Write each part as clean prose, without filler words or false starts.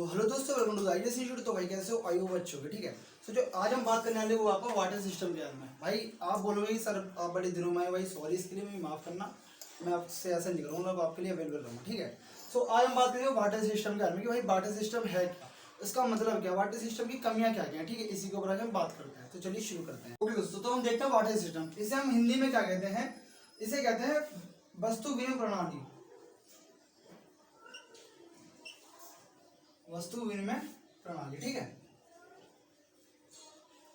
तो हेलो दोस्तों, welcome to आईडियस institute. तो भाई कैसे हो? आई हो बच्चों के, ठीक है। तो जो आज हम बात करने वाले वो आपका वाटर सिस्टम के बारे में। भाई आप बोलोगे कि सर आप बड़े दिनों में आए, भाई सॉरी, इसके लिए मैं माफ़ करना, मैं आपसे ऐसा नहीं करूँगा, मैं आपके लिए अवेलेबल रहूँगा, ठीक है। सो आज हम बात करेंगे वाटर सिस्टम के बारे में कि भाई वाटर सिस्टम है क्या, इसका मतलब क्या, वाटर सिस्टम की कमियाँ क्या क्या हैं, ठीक है। इसी के ऊपर आज हम बात करते हैं। तो चलिए शुरू करते हैं। ओके दोस्तों, तो हम देखते हैं वाटर सिस्टम। इसे हम हिंदी में क्या कहते हैं? इसे कहते हैं वस्तु विनिमय प्रणाली। वस्तु विनिमय प्रणाली, ठीक है।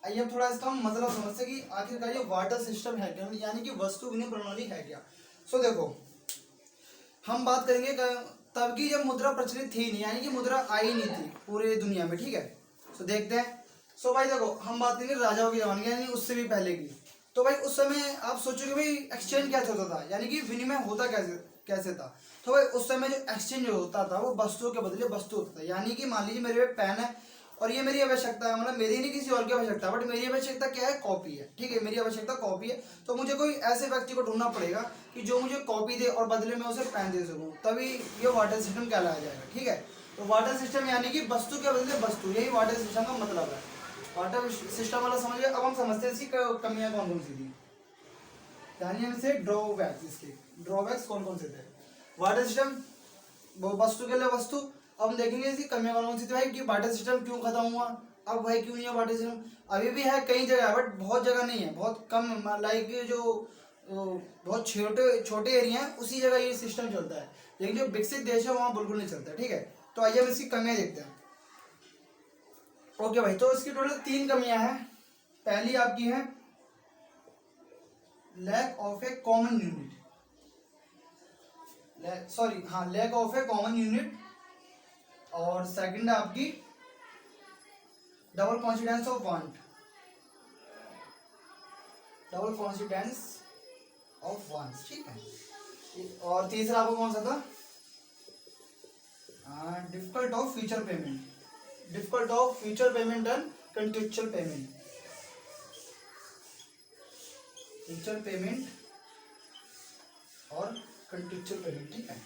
आइए अब थोड़ा इसका मतलब समझते कि आखिरकार ये वाटर सिस्टम है क्या, यानी कि वस्तु विनिमय प्रणाली है क्या। सो देखो, हम बात करेंगे तब की जब मुद्रा प्रचलित थी नहीं, यानी कि मुद्रा आई नहीं थी पूरे दुनिया में, ठीक है। सो देखते हैं। सो भाई देखो, हम बात करेंगे राजाओं के जमाने की, यानी उससे भी पहले की। तो भाई उस समय आप सोचोगे भाई एक्सचेंज कैसे होता था, यानी कि विनिमय होता कैसे कैसे था। तो भाई उस समय जो एक्सचेंज होता था वो वस्तुओं के बदले वस्तु होता था। यानी कि मान लीजिए मेरे पे पेन है और ये मेरी आवश्यकता है, मतलब मेरी नहीं किसी और की आवश्यकता, बट मेरी आवश्यकता क्या है? कॉपी है, ठीक है। मेरी आवश्यकता कॉपी है, तो मुझे कोई ऐसे व्यक्ति को ढूंढना पड़ेगा कि जो मुझे कॉपी दे और बदले में उसे पेन दे सकूं, तभी ये वाटर सिस्टम कहलाया जाएगा, ठीक है। तो वाटर सिस्टम यानी कि वस्तु के बदले वस्तु, यही वाटर सिस्टम का मतलब है। वाटर सिस्टम वाला समझ गए। अब हम समझते हैं इसकी कमियां कौन कौन सी थी, यानी हम इसे ड्रॉबैक्स, इसके ड्रॉबैक्स कौन कौन से थे। वाटर सिस्टम वो वस्तु के लिए वस्तु। अब हम देखेंगे इसकी कमियां कौन कौन सी थी भाई, कि वाटर सिस्टम क्यों खत्म हुआ, अब भाई क्यों नहीं है वाटर सिस्टम। अभी भी है कई जगह, बट बहुत जगह नहीं है, बहुत कम, लाइक जो बहुत छोटे छोटे एरिया है उसी जगह ये सिस्टम चलता है, लेकिन जो विकसित देश है वहाँ बिल्कुल नहीं चलता, ठीक है। तो आइए हम इसकी कमियां देखते हैं। ओके भाई, तो इसकी टोटल 3 कमियां हैं। पहली आपकी है lack of a common unit, sorry हाँ, lack of a common unit. और सेकंड है आपकी double coincidence of want, double coincidence of wants, ठीक है। और तीसरा आपको कौन सा था? Difficult of future payment, difficult of future payment and contractual payment, future payment और कंट्रेक्चुअल पेमेंट, ठीक है।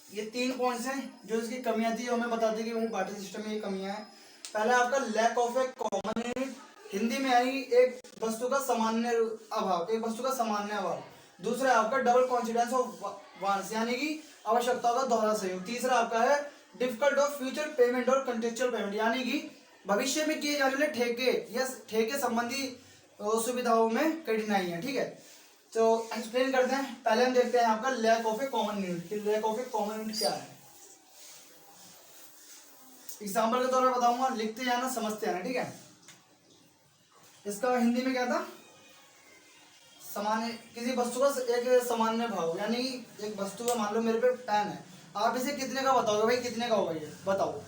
ये 3 पॉइंट्स हैं जो इसकी कमियां थी, हमें बताते कि भाई वाटर सिस्टम में ये कमियां हैं। पहला आपका lack of a common unit, Hindi में यानी एक वस्तु का सामान्य अभाव, एक वस्तु का सामान्य अभाव। दूसरा आपका डबल कॉन्सिडेंस ऑफ वांट्स, यानी कि आवश्यकताओं का दोहरा सहयोग। तीसरा आपका है डिफिकल्ट ऑफ फ्यूचर पेमेंट और कंट्रेक्चुअल पेमेंट, यानी कि भविष्य में किए जाने वाले ठेके या ठेके संबंधी सुविधाओं में कठिनाई है, ठीक है। तो एक्सप्लेन करते हैं। पहले हम देखते हैं आपका lack of a common unit, कि lack of a common unit क्या है। एग्जाम्पल के तौर पर बताऊंगा, लिखते जाना समझते जाना, ठीक है। इसका हिंदी में क्या था? सामान्य, किसी वस्तु का एक सामान्य भाव, यानी एक वस्तु का, मान लो मेरे पे पेन है, आप इसे कितने का बताओगे भाई, कितने का होगा ये बताओ?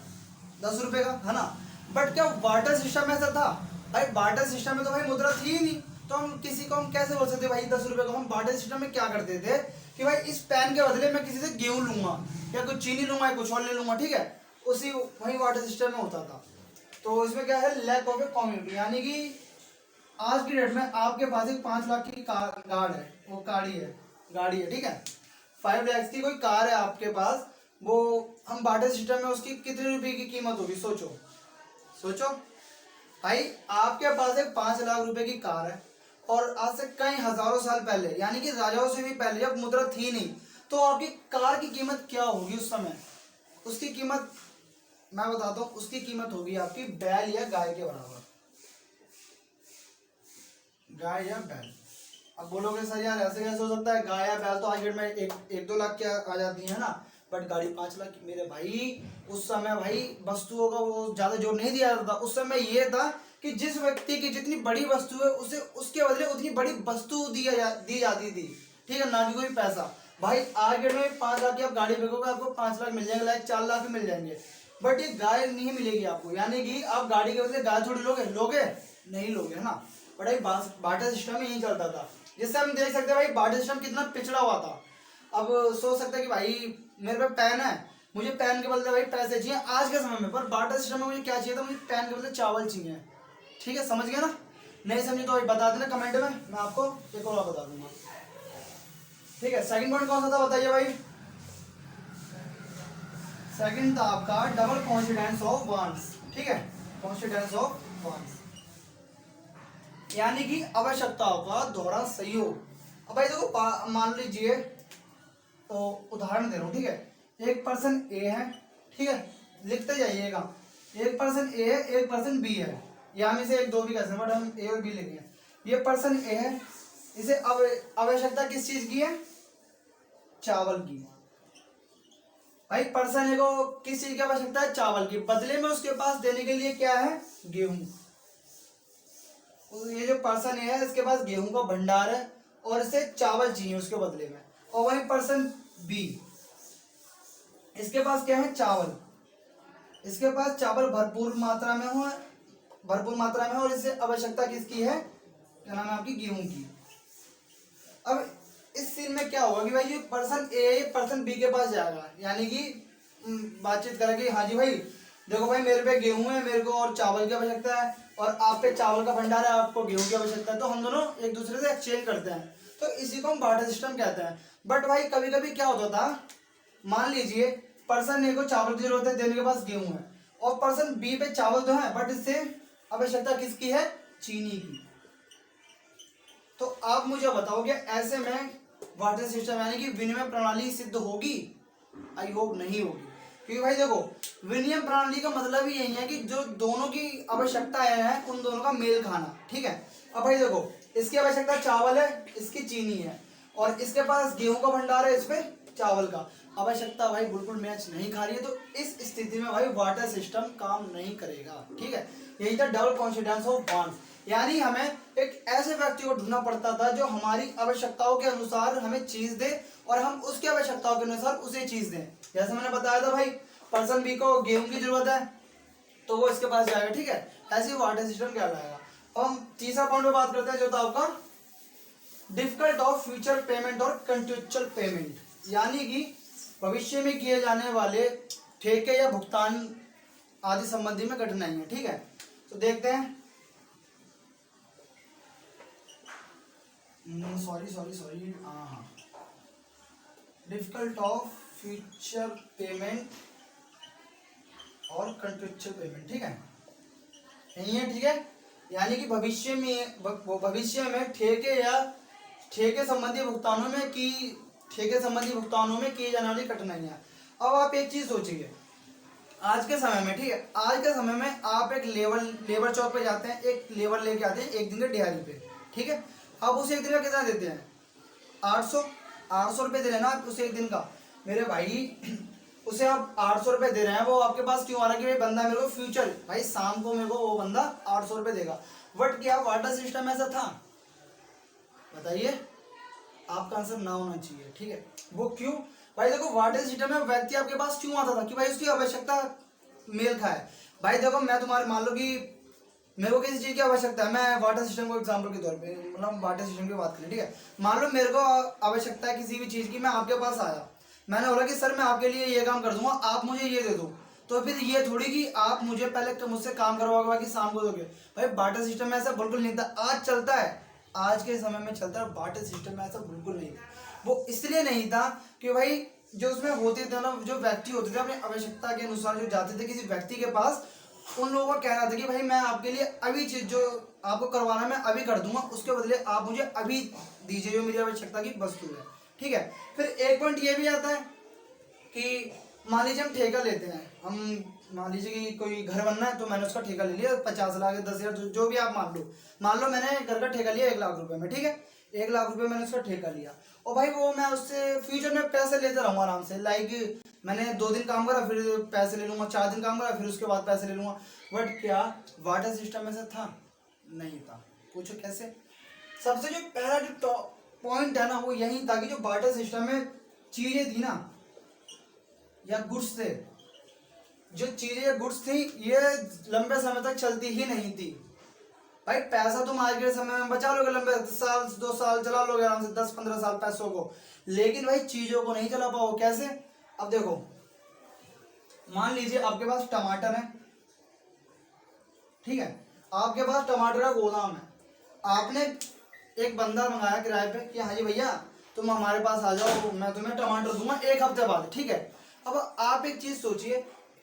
10 रुपए का, है ना। बट क्या वाटर सिस्टम में ऐसा था? भाई वाटर सिस्टम में तो भाई मुद्रा थी ही नहीं, तो हम किसी को हम कैसे बोल सकते भाई 10 रुपए को। हम वाटर सिस्टम में क्या करते थे कि भाई इस पेन के बदले मैं किसी से गेहूं लूंगा या कुछ चीनी लूंगा या कुछ और ले लूंगा, ठीक है। उसी वही वाटर सिस्टम में होता था। तो इसमें क्या है? लैक ऑफ ए कम्युनिटी, यानी कि आज की डेट में आपके पास एक 5 लाख की गाड़ है, वो गाड़ी है, ठीक है। 5 लाख की कोई कार है आपके पास, वो हम बाटर सिस्टम में उसकी कितने रुपए की कीमत होगी? सोचो सोचो भाई, आपके पास एक 5 लाख रुपए की कार है और आज से कई हजारों साल पहले, यानी कि राजाओं से भी पहले जब मुद्रा थी नहीं, तो आपकी कार की कीमत क्या होगी उस समय? उसकी कीमत मैं बताता हूँ, उसकी कीमत होगी आपकी बैल या गाय के बराबर, गाय या बैल। अब बोलोगे सर यार ऐसे कैसे हो सकता है, गाय या बैल तो आज डेट में एक 2 लाख की आ जाती है ना, बट गाड़ी 5 लाख की। मेरे भाई उस समय भाई वस्तुओं का वो ज्यादा जोर नहीं दिया जाता था। उस समय ये था कि जिस व्यक्ति की जितनी बड़ी वस्तु है उसे उसके बदले उतनी बड़ी वस्तु दी जाती थी, ठीक है, ना कि कोई पैसा। भाई आज डेट में 5 लाख की आप गाड़ी फेंकोगे आपको 5 लाख मिल जाएंगे, लाइक 4 लाख भी मिल जाएंगे, बट ये गाय नहीं मिलेगी आपको। यानी कि आप गाड़ी के बदले गाय थोड़ी लोगे, नहीं लोगे, है ना। बट भाई बाटर सिस्टम में यही चलता था, जिससे हम देख सकते हैं भाई बाटर सिस्टम कितना पिछड़ा हुआ था। अब सोच सकते हैं कि भाई मेरे पे पेन है, मुझे पेन के बदले भाई पैसे चाहिए आज के समय में, पर बाटर सिस्टम में मुझे क्या चाहिए था? मुझे पेन के बदले चावल चाहिए, ठीक है। समझ गए ना? नहीं समझे तो बता देना कमेंट में, मैं आपको एक और बता दूंगा, ठीक है। सेकंड पॉइंट कौन सा था बताइए भाई? सेकंड था आपका डबल कोइंसिडेंस ऑफ वंस, ठीक है, कोइंसिडेंस ऑफ वंस यानी कि आवश्यकताओं का दोहरा सहयोग। अब भाई देखो मान लीजिए, तो उदाहरण दे रहा हूँ, ठीक है, एक पर्सन ए है, ठीक है, लिखते जाइएगा, एक पर्सन ए है, एक पर्सन बी है, या हम इसे एक दो भी कह सकते हैं, बट हम ए और बी लेंगे। ये पर्सन ए है, इसे आवश्यकता किस चीज की है? चावल की। भाई पर्सन ए को किस चीज की आवश्यकता है? चावल की। बदले में उसके पास देने के लिए क्या है? गेहूं। ये जो पर्सन है इसके पास गेहूं का भंडार है और इसे चावल चाहिए उसके बदले में। और वही पर्सन बी, इसके पास क्या है? चावल। इसके पास चावल भरपूर मात्रा में हो, भरपूर मात्रा में, और इससे आवश्यकता किसकी है? क्या नाम है आपकी? गेहूं की। अब इस सीन में क्या होगा कि भाई ये पर्सन ए पर्सन बी के पास जाएगा, यानी कि बातचीत करेंगे, हाँ जी भाई देखो भाई मेरे पे गेहूं है, मेरे को और चावल की आवश्यकता है, और आप पे चावल का भंडार है, आपको गेहूं की आवश्यकता है, तो हम दोनों एक दूसरे से एक्सचेंज करते हैं, तो इसी को हम बार्टर सिस्टम कहते हैं। बट भाई कभी कभी क्या होता था, मान लीजिए पर्सन ए को चावल की जरूरत है, देने के पास गेहूं है, और पर्सन बी पे चावल तो है, बट इससे आवश्यकता किसकी है? चीनी की। तो आप मुझे बताओगे ऐसे में वाटर सिस्टम यानी कि विनिमय प्रणाली सिद्ध होगी? आई होप नहीं होगी, क्योंकि भाई देखो विनिमय प्रणाली का मतलब ही यही है कि जो दोनों की आवश्यकताएं हैं उन दोनों का मेल खाना, ठीक है। अब भाई देखो इसकी आवश्यकता चावल है, इसकी चीनी है, और इसके पास गेहूं का भंडार है, इस पे चावल का। आवश्यकता भाई बिल्कुल मैच नहीं खा रही है, तो इस स्थिति में भाई वाटर सिस्टम काम नहीं करेगा, ठीक है। यही था डबल कॉन्फिडेंस ऑफ बॉन्ड्स, यानी हमें एक ऐसे व्यक्ति को ढूंढना पड़ता था जो हमारी आवश्यकताओं के अनुसार हमें चीज दे और हम उसकी आवश्यकताओं के अनुसार उसे चीज दें। जैसे मैंने बताया था भाई पर्सन बी को गेहूं की जरूरत है तो वो इसके पास जाएगा, ठीक है। ऐसे ही वाटर सिस्टम कहलाएगा। अब हम तीसरा पॉइंट पे बात करते हैं जो था आपका डिफिकल्ट ऑफ फ्यूचर पेमेंट और कंट्रेक्चुअल पेमेंट, यानी कि भविष्य में किए जाने वाले ठेके या भुगतान आदि संबंधी में कठिनाई है, ठीक है। तो देखते हैं, सॉरी हाँ, डिफिकल्ट ऑफ फ्यूचर पेमेंट और कंट्रेक्चुअल पेमेंट, ठीक है, यही है, ठीक है। यानी कि भविष्य में ठेके संबंधी भुगतानों में किए जाने वाली कठिनाइयां। अब आप एक चीज सोचिए, आज के समय में, ठीक है, आज के समय में आप एक लेबर चौक पे जाते हैं, एक लेबर लेके आते हैं एक दिन के दिहाड़ी पे, ठीक है। आप उसे एक दिन का कितना देते हैं? 800 रुपये दे रहे हैं ना आप उसे एक दिन का। मेरे भाई उसे आप 800 रुपये दे रहे हैं, वो आपके पास क्यों आ रहा है कि भाई बंदा मेरे को फ्यूचर, भाई शाम को मेरे को वो बंदा 800 रुपये देगा। बट क्या वाटर सिस्टम ऐसा था? बताइए, आपका आंसर ना होना चाहिए, ठीक है। वो क्यों? भाई देखो वाटर सिस्टम में व्यक्ति आपके पास क्यों आता था कि भाई उसकी आवश्यकता मेल खाए। भाई देखो मैं तुम्हारे, मान लो कि मेरे को किसी चीज की आवश्यकता है, मैं वाटर सिस्टम को एग्जांपल के तौर पे, मतलब वाटर सिस्टम की बात करें, ठीक है। मान लो मेरे को आवश्यकता है किसी भी चीज की, मैं आपके पास आया, मैंने बोला कि सर मैं आपके लिए ये काम कर दूंगा, आप मुझे ये दे दो, तो फिर ये थोड़ी कि आप मुझे पहले मुझसे काम करवाओगे बाकी शाम को दोगे। भाई वाटर सिस्टम में ऐसा बिल्कुल नहीं था। आज चलता है, आज के समय में चलता है, वाटर सिस्टम में ऐसा बिल्कुल नहीं था। वो इसलिए नहीं था कि भाई जो उसमें होते थे ना, जो व्यक्ति होते थे अपनी आवश्यकता के अनुसार जो जाते थे किसी व्यक्ति के पास, उन लोगों का कहना था कि भाई मैं आपके लिए अभी चीज जो आपको करवाना मैं अभी कर दूंगा, उसके बदले आप मुझे अभी दीजिए जो मेरी आवश्यकता की वस्तु है, ठीक है। फिर एक पॉइंट ये भी आता है कि मान लीजिए हम ठेका लेते हैं, हम मान लीजिए कि कोई घर बनना है, तो मैंने उसका ठेका ले लिया 50 लाख 10,000 जो भी आप मान लो मैंने घर का ठेका लिया 1 लाख रुपए में, ठीक है। 1 लाख रुपए मैंने उसका ठेका लिया, और भाई वो मैं उससे फ्यूचर में पैसे लेते रहूंगा आराम से, लाइक मैंने 2 दिन काम करा फिर पैसे ले लूंगा, 4 दिन काम करा फिर उसके बाद पैसे ले लूंगा। बट क्या वाटर सिस्टम ऐसा था? नहीं था। पूछो कैसे? सबसे जो पहला जो पॉइंट है ना वो यही था कि जो वाटर सिस्टम में चीजें थी ना या गुड्स थे, जो चीजें या गुड्स थी ये लंबे समय तक चलती ही नहीं थी। भाई पैसा तुम आज के समय में बचा लोगे, लंबे साल 2 साल चला लोगे आराम से, 10-15 साल पैसों को, लेकिन भाई चीजों को नहीं चला पाओ। कैसे? अब देखो मान लीजिए आपके पास टमाटर है, ठीक है, आपके पास टमाटर का गोदाम है, आपने एक बंदा मंगाया किराए पे कि हाँ जी भैया तुम हमारे पास आ जाओ, मैं तुम्हें टमाटर दूंगा 1 हफ्ते बाद, ठीक है। अब आप एक चीज सोचिए,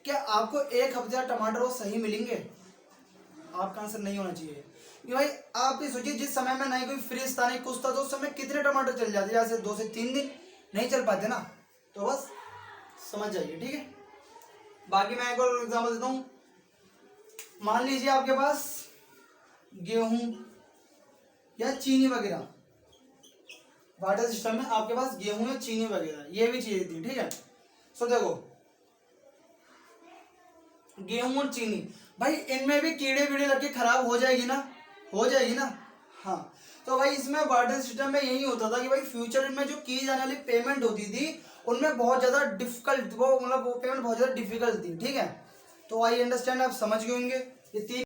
क्या आपको 1 हफ्ते टमाटर वो सही मिलेंगे? आपका आंसर नहीं होना चाहिए कि भाई आप ये सोचिए, जिस समय में नहीं कोई फ्रिज था नहीं कुछ था, तो उस समय कितने टमाटर चल जाते, जैसे 2 से 3 दिन नहीं चल पाते ना। तो बस समझ जाइए, ठीक है। बाकी मैं एक और एग्जाम्पल देता हूँ। मान लीजिए आपके पास गेहूं या चीनी वगैरह, वाटर सिस्टम में आपके पास गेहूं या चीनी वगैरह ये भी चीजें थी, ठीक है। सो देखो, गेहूं और चीनी, भाई इनमें भी कीड़े वीड़े लग के खराब हो जाएगी ना, हो जाएगी ना। हाँ, तो भाई इसमें वाटर सिस्टम में यही होता था कि भाई फ्यूचर में जो की जाने वाली पेमेंट होती थी उनमें बहुत ज्यादा डिफिकल्ट, वो मतलब वो पेमेंट बहुत ज्यादा डिफिकल्ट थी, ठीक है। तो आई अंडरस्टैंड, आप समझ गए होंगे ये 3